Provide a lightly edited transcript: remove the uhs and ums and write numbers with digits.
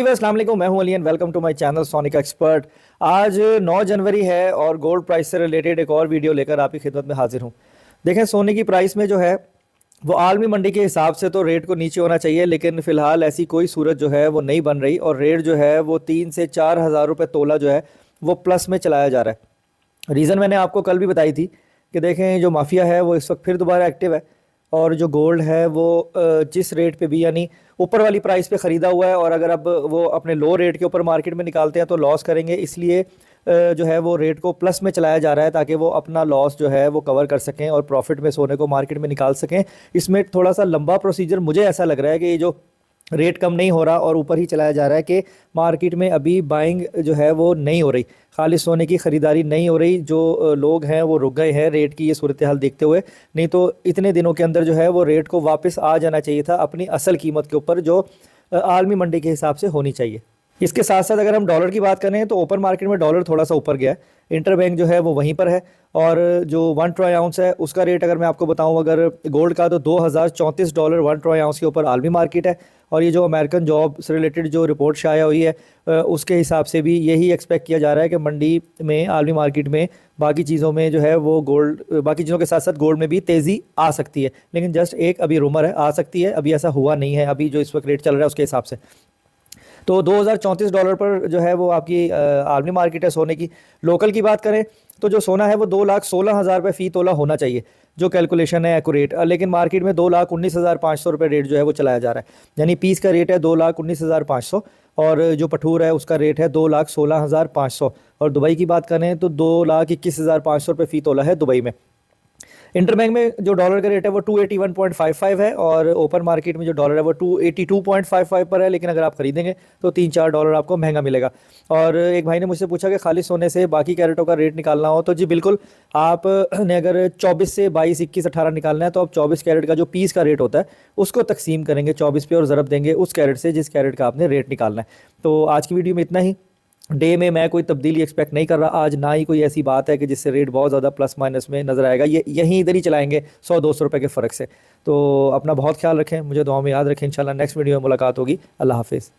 Viewers, अस्सलाम वालेकुम। मैं हूं Ali and welcome to my channel Sonic Expert. आज 9 जनवरी है और गोल्ड प्राइस से रिलेटेड एक और वीडियो लेकर आपकी खिदमत में हाजिर हूं। देखें, सोने की प्राइस में जो है वो आलमी मंडी के हिसाब से तो रेट को नीचे होना चाहिए, लेकिन फ़िलहाल ऐसी कोई सूरत जो है वो नहीं बन रही और रेट जो है वो 3 से 4 हज़ार रुपये तोला जो है वो प्लस में चलाया जा रहा है। रीज़न मैंने आपको कल भी बताई थी कि देखें, जो माफिया है वो इस वक्त फिर दोबारा एक्टिव है और जो गोल्ड है वो जिस रेट पे भी यानी ऊपर वाली प्राइस पे ख़रीदा हुआ है और अगर अब वो अपने लो रेट के ऊपर मार्केट में निकालते हैं तो लॉस करेंगे, इसलिए जो है वो रेट को प्लस में चलाया जा रहा है ताकि वो अपना लॉस जो है वो कवर कर सकें और प्रॉफिट में सोने को मार्केट में निकाल सकें। इसमें थोड़ा सा लंबा प्रोसीजर मुझे ऐसा लग रहा है कि ये जो रेट कम नहीं हो रहा और ऊपर ही चलाया जा रहा है कि मार्केट में अभी बाइंग जो है वो नहीं हो रही, खालिस सोने की ख़रीदारी नहीं हो रही। जो लोग हैं वो रुक गए हैं रेट की ये सूरत हाल देखते हुए, नहीं तो इतने दिनों के अंदर जो है वो रेट को वापस आ जाना चाहिए था अपनी असल कीमत के ऊपर जो आलमी मंडी के हिसाब से होनी चाहिए। इसके साथ साथ अगर हम डॉलर की बात करें तो ओपन मार्केट में डॉलर थोड़ा सा ऊपर गया है, इंटर बैंक जो है वो वहीं पर है और जो 1 ट्राई आउंस है उसका रेट अगर मैं आपको बताऊं अगर गोल्ड का तो $2034 1 ट्राई आउंस के ऊपर आलमी मार्केट है। और ये जो अमेरिकन जॉब से रिलेटेड जो रिपोर्ट शाया हुई है उसके हिसाब से भी यही एक्सपेक्ट किया जा रहा है कि मंडी में आलमी मार्केट में बाकी चीज़ों में जो है वो गोल्ड, बाकी चीज़ों के साथ साथ गोल्ड में भी तेज़ी आ सकती है, लेकिन जस्ट एक अभी रूमर है, आ सकती है, अभी ऐसा हुआ नहीं है अभी जो इस वक्त रेट चल रहा है उसके हिसाब से। तो $2034 पर जो है वो आपकी आलमी मार्केट है सोने की। लोकल की बात करें तो जो सोना है वो 2,16,000 रुपये फ़ी तोला होना चाहिए, जो कैलकुलेशन है एक्यूरेट, लेकिन मार्केट में 2,19,500 रुपये रेट जो है वो चलाया जा रहा है, यानी पीस का रेट है 2,19,500 और जो पठूर है उसका रेट है 2,16,500। और दुबई की बात करें तो 2,21,500 रुपये फ़ी तोला है दुबई में। इंटरबैंक में जो डॉलर का रेट है वो 281.55 है और ओपन मार्केट में जो डॉलर है वो 282.55 पर है, लेकिन अगर आप खरीदेंगे तो $3-4 आपको महंगा मिलेगा। और एक भाई ने मुझसे पूछा कि खाली सोने से बाकी कैरेटों का रेट निकालना हो तो जी बिल्कुल, आप ने अगर 24 से 22, 21, 18 निकालना है तो आप 24 कैरेट का जो पीस का रेट होता है उसको तकसीम करेंगे 24 पे और ज़रब देंगे उस कैरेट से जिस कैरेट का आपने रेट निकालना है। तो आज की वीडियो में इतना ही। डे में मैं कोई तब्दीली एक्सपेक्ट नहीं कर रहा आज, ना ही कोई ऐसी बात है कि जिससे रेट बहुत ज़्यादा प्लस माइनस में नज़र आएगा। ये यहीं इधर ही चलाएंगे 100-200 रुपये के फ़र्क से। तो अपना बहुत ख्याल रखें, मुझे दुआ में याद रखें। इंशाल्लाह नेक्स्ट वीडियो में मुलाकात होगी। अल्लाह हाफिज़।